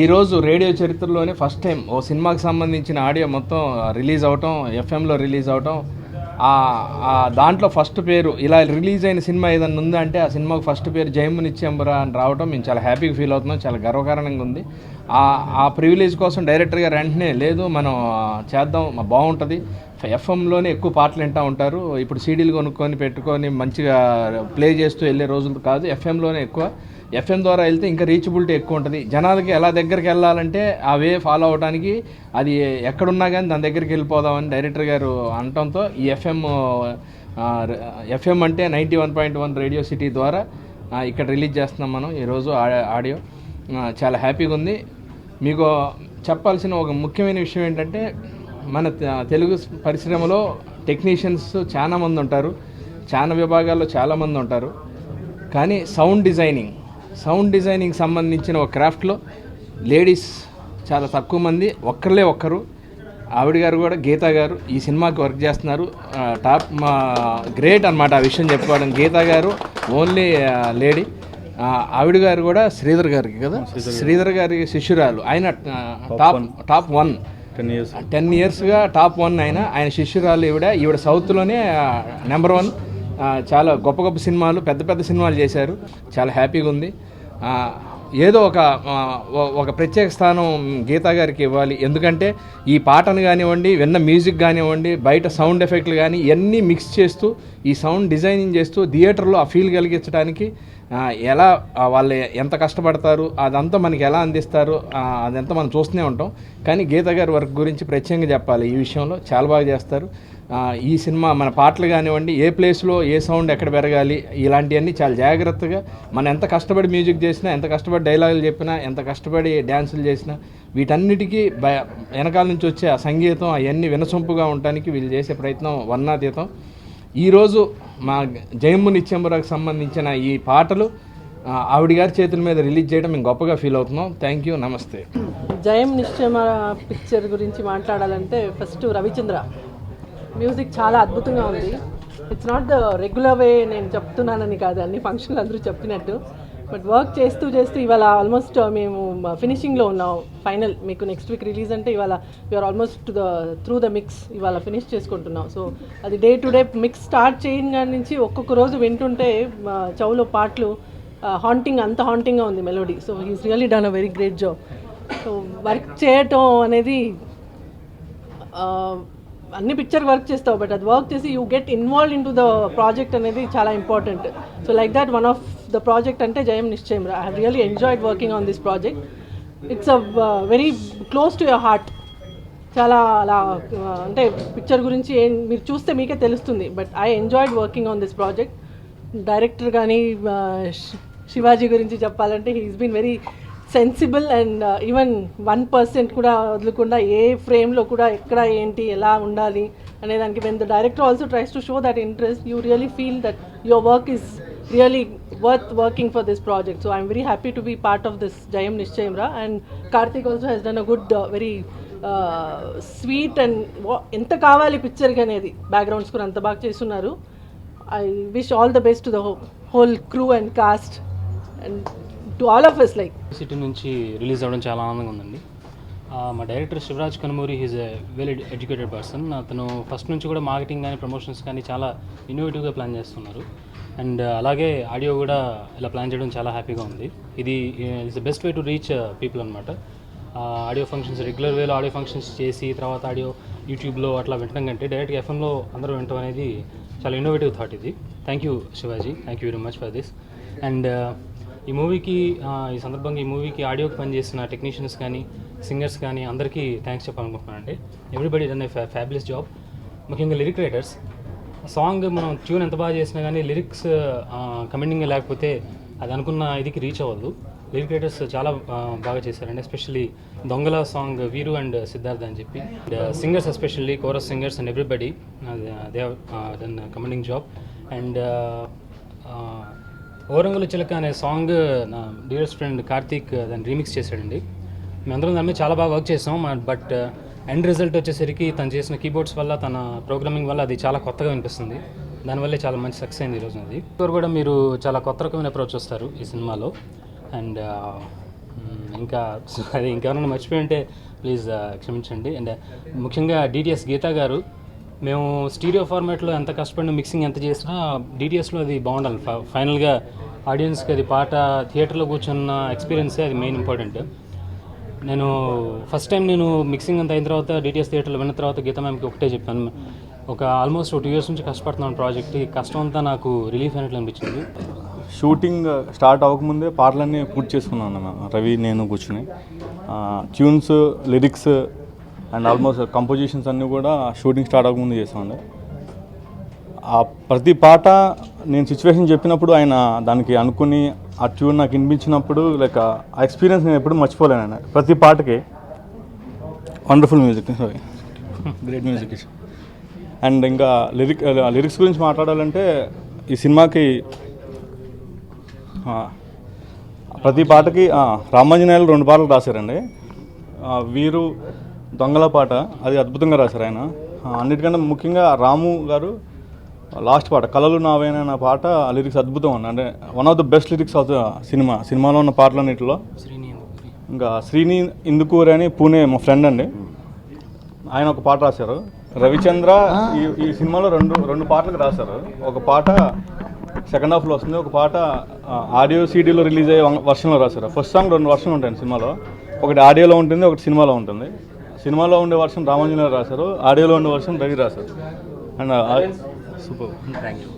ఈరోజు రేడియో చరిత్రలోనే first time ఓ సినిమాకి సంబంధించిన ఆడియో మొత్తం రిలీజ్ అవటం, ఎఫ్ఎంలో రిలీజ్ అవటం, దాంట్లో ఫస్ట్ పేరు ఇలా రిలీజ్ అయిన సినిమా ఏదైనా ఉందా అంటే ఆ సినిమాకు ఫస్ట్ పేరు జయము నిత్యంబరా అని రావటం మేము చాలా హ్యాపీగా ఫీల్ అవుతున్నాం. చాలా గర్వకారణంగా ఉంది. ఆ ప్రివిలేజ్ కోసం డైరెక్టర్ గారు వెంటనే లేదు మనం చేద్దాం, బాగుంటుంది, ఎఫ్ఎంలోనే ఎక్కువ పాటలు వింటూ ఉంటారు, ఇప్పుడు సీడీలు కొనుక్కొని పెట్టుకొని మంచిగా ప్లే చేస్తూ వెళ్ళే రోజులు కాదు, ఎఫ్ఎంలోనే ఎక్కువ, ఎఫ్ఎం ద్వారా వెళ్తే ఇంకా రీచబిలిటీ ఎక్కువ ఉంటుంది, జనాలకి ఎలా దగ్గరికి వెళ్ళాలంటే ఆ వే ఫాలో అవడానికి అది ఎక్కడున్నా కానీ దాని దగ్గరికి వెళ్ళిపోదామని డైరెక్టర్ గారు అనటంతో ఈ ఎఫ్ఎం అంటే 91.1 రేడియో సిటీ ద్వారా ఇక్కడ రిలీజ్ చేస్తున్నాం మనం ఈరోజు ఆడియో. చాలా హ్యాపీగా ఉంది. మీకు చెప్పాల్సిన ఒక ముఖ్యమైన విషయం ఏంటంటే మన తెలుగు పరిశ్రమలో టెక్నీషియన్స్ చాలామంది ఉంటారు, చాలా విభాగాల్లో చాలామంది ఉంటారు, కానీ సౌండ్ డిజైనింగ్ సంబంధించిన ఒక క్రాఫ్ట్లో లేడీస్ చాలా తక్కువ మంది, ఒక్కరు ఆవిడ గారు కూడా గీతా గారు ఈ సినిమాకి వర్క్ చేస్తున్నారు. టాప్ గ్రేట్ అనమాట ఆ విషయం చెప్పుకోవడం. గీతా గారు ఓన్లీ లేడీ, ఆవిడ గారు కూడా శ్రీధర్ గారికి కదా, శ్రీధర్ గారి శిష్యురాలు, ఆయన టాప్ 1 10 yearsగా టాప్ 1 ఆయన శిష్యురాలు ఈవిడ సౌత్లోనే నెంబర్ 1. చాలా గొప్ప సినిమాలు, పెద్ద సినిమాలు చేశారు. చాలా హ్యాపీగా ఉంది. ఏదో ఒక ప్రత్యేక స్థానం గీతా గారికి ఇవ్వాలి. ఎందుకంటే ఈ పాటను కానివ్వండి, విన్న మ్యూజిక్ కానివ్వండి, బయట సౌండ్ ఎఫెక్ట్లు కానీ ఇవన్నీ మిక్స్ చేస్తూ ఈ సౌండ్ డిజైనింగ్ చేస్తూ థియేటర్లో ఆ ఫీల్ కలిగించడానికి ఎలా వాళ్ళు ఎంత కష్టపడతారు, అదంతా మనకి ఎలా అందిస్తారు, అదంతా మనం చూస్తూనే ఉంటాం. కానీ గీతా గారి వర్క్ గురించి ప్రత్యేకంగా చెప్పాలి. ఈ విషయంలో చాలా బాగా చేస్తారు. ఈ సినిమా మన పాటలు కానివ్వండి, ఏ ప్లేస్లో ఏ సౌండ్ ఎక్కడ పెరగాలి, ఇలాంటివన్నీ చాలా జాగ్రత్తగా మనం ఎంత కష్టపడి మ్యూజిక్ చేసినా, ఎంత కష్టపడి డైలాగులు చెప్పినా, ఎంత కష్టపడి డ్యాన్సులు చేసినా వీటన్నిటికీ వెనకాల నుంచి వచ్చే ఆ సంగీతం అవన్నీ వినసొంపుగా ఉండటానికి వీళ్ళు చేసే ప్రయత్నం వర్ణాతీతం. ఈరోజు మా జయము నిత్యంబరాకు సంబంధించిన ఈ పాటలు ఆవిడ గారి చేతుల మీద రిలీజ్ చేయడం మేము గొప్పగా ఫీల్ అవుతున్నాం. థ్యాంక్ యూ, నమస్తే. జయం నిత్యంబరా పిక్చర్ గురించి మాట్లాడాలంటే ఫస్ట్ రవిచంద్ర మ్యూజిక్ చాలా అద్భుతంగా ఉంది. ఇట్స్ నాట్ ద రెగ్యులర్ వే నేను చెప్తున్నానని కాదు, అన్ని ఫంక్షన్లు అందరూ చెప్పినట్టు, బట్ వర్క్ చేస్తూ ఇవాళ ఆల్మోస్ట్ మేము ఫినిషింగ్లో ఉన్నాం. ఫైనల్ మీకు నెక్స్ట్ వీక్ రిలీజ్ అంటే ఇవాళ we are almost through the mix ఇవాళ ఫినిష్ చేసుకుంటున్నాం. సో అది day to day mix start చేయగానే నుంచి ఒక్కొక్క రోజు వింటుంటే చెవులో పాటలు అంత హాంటింగ్గా ఉంది melody. So he's really done a very great job. So work చేయటం అనేది అన్ని పిక్చర్ వర్క్ చేస్తావు, బట్ అది వర్క్ చేసి you get involve in to the project అనేది చాలా ఇంపార్టెంట్. So like that one of the project అంటే Jayam Nischayamra. I have really enjoyed working on this project. It's a very close to your heart. చాలా అలా అంటే picture గురించి మీరు చూస్తే మీకే తెలుస్తుంది, but I enjoyed working on this project. Director కానీ శివాజీ గురించి చెప్పాలంటే he's been very sensible and even 1% కూడా వదలకుండా ఏ ఫ్రేమ్లో కూడా ఎక్కడ ఏంటి ఎలా ఉండాలి అనే దానికి when the director also tries to show that interest you really feel that your work is really worth working for this project. So I'm very happy to be part of this Jayam Nischayamra. And Karthik also he's done a good very sweet and ఎంత కావాలి పిక్చర్కి అనేది background score అంత బాగా చేస్తున్నారు. I wish all the best to the whole crew and cast and to all of us. Like city నుంచి release అవ్వడం చాలా ఆనందంగా ఉందండి. మా director Shivaraj Kanumuri is a well educated person. అతను ఫస్ట్ నుంచి కూడా మార్కెటింగ్ కానీ ప్రమోషన్స్ కానీ చాలా ఇన్నోవేటివ్గా ప్లాన్ చేస్తున్నారు. అండ్ అలాగే ఆడియో కూడా ఇలా ప్లాన్ చేయడం చాలా హ్యాపీగా ఉంది. ఇది is the best way to reach people అనమాట. ఆడియో ఫంక్షన్స్ రెగ్యులర్ వేలో ఆడియో ఫంక్షన్స్ చేసి తర్వాత ఆడియో యూట్యూబ్లో అట్లా వినడం కంటే డైరెక్ట్గా ఎఫ్ఎంలో అందరూ వినడం అనేది చాలా ఇన్నోవేటివ్ థాట్ ఇది. Thank you Shivaji, thank you very much for this. And ఈ మూవీకి ఈ సందర్భంగా ఈ మూవీకి ఆడియోకి పనిచేసిన టెక్నీషియన్స్ కానీ సింగర్స్ కానీ అందరికీ థ్యాంక్స్ చెప్పాలనుకుంటున్నానంటే everybody done a fabulous job. ముఖ్యంగా లిరిక్ రైటర్స్. సాంగ్ మనం ట్యూన్ ఎంత బాగా చేసినా కానీ లిరిక్స్ కమెండింగ్ లేకపోతే అది అనుకున్న ఇదికి రీచ్ అవ్వదు. లిరిక్ రైటర్స్ చాలా బాగా చేశారండి. ఎస్పెషల్లీ దొంగల సాంగ్ వీరు అండ్ సిద్ధార్థ్ అని చెప్పి singers especially chorus singers and everybody they have done commanding job. And Orangula Chilaka అనే సాంగ్ నా డియరెస్ట్ ఫ్రెండ్ కార్తీక్ దాన్ని రీమిక్స్ చేశాడండి. మేమందరం దాని మీద చాలా బాగా వర్క్ చేసాం. బట్ ఎండ్ రిజల్ట్ వచ్చేసరికి తను చేసిన కీబోర్డ్స్ వల్ల తన ప్రోగ్రామింగ్ వల్ల అది చాలా కొత్తగా వినిపిస్తుంది. దానివల్లే చాలా మంచి సక్సెస్ అయింది ఈరోజు. అది కూడా మీరు చాలా కొత్త రకమైన అప్రోచ్ వస్తారు ఈ సినిమాలో. అండ్ ఇంకా అది ఇంకెవరైనా మర్చిపోయి ఉంటే ప్లీజ్ క్షమించండి. అండ్ ముఖ్యంగా డిటిఎస్ గీతా గారు, మేము స్టీరియో ఫార్మాట్లో ఎంత కష్టపడినా మిక్సింగ్ ఎంత చేసినా డిటిఎస్లో అది బాగుండాలి. ఫైనల్గా ఆడియన్స్కి అది పాట థియేటర్లో కూర్చున్న ఎక్స్పీరియన్సే అది మెయిన్ ఇంపార్టెంట్. నేను ఫస్ట్ టైం నేను మిక్సింగ్ అంత అయిన తర్వాత డిటిఎస్ థియేటర్లో విన్న తర్వాత గీతా మ్యామ్కి ఒకటే చెప్పాను, ఒక ఆల్మోస్ట్ 2 years నుంచి కష్టపడుతున్నాను ప్రాజెక్ట్, ఈ కష్టం అంతా నాకు రిలీఫ్ అయినట్లు అనిపించింది. షూటింగ్ స్టార్ట్ అవ్వకముందే పాటలన్నీ పూర్తి చేసుకున్నాను మేము, రవి నేను కూర్చుని. Tunes, lyrics and almost compositions అన్నీ కూడా షూటింగ్ స్టార్ట్ అవ్వకముందు చేసామండి. ఆ ప్రతి పాట నేను సిచ్యువేషన్ చెప్పినప్పుడు ఆయన దానికి అనుకుని ఆ ట్యూన్ నాకు వినిపించినప్పుడు లైక్ ఆ ఎక్స్పీరియన్స్ నేను ఎప్పుడు మర్చిపోలేను. ఆయన ప్రతి పాటకి wonderful music, great music. And ఇంకా లిరిక్స్ గురించి మాట్లాడాలంటే ఈ సినిమాకి ప్రతి పాటకి రామాంజనేయులు 2 పాటలు రాశారండి. వీరు దొంగల పాట అది అద్భుతంగా రాశారు ఆయన. అన్నిటికన్నా ముఖ్యంగా రాము గారు లాస్ట్ పాట కలలు నావేనా పాట లిరిక్స్ అద్భుతం అండి. అంటే one of the best lyrics of the సినిమాలో ఉన్న పాటలన్నిటిలో. ఇంకా శ్రీని ఇందుకూరి అని పూణే మా ఫ్రెండ్ అండి, ఆయన ఒక పాట రాశారు. రవిచంద్ర ఈ సినిమాలో రెండు పాటలకు రాశారు. ఒక పాట సెకండ్ హాఫ్లో వస్తుంది, ఒక పాట ఆడియో సీడీలో రిలీజ్ అయ్యే వర్షన్లో రాశారు. ఫస్ట్ సాంగ్ 2 వర్షన్లు ఉంటాయి సినిమాలో, ఒకటి ఆడియోలో ఉంటుంది, ఒకటి సినిమాలో ఉంటుంది. సినిమాలో ఉండే వర్షన్ రామాంజనేయులు రాశారు, ఆడియోలో ఉండే వర్షన్ రవి రాశారు. And super. Thank you.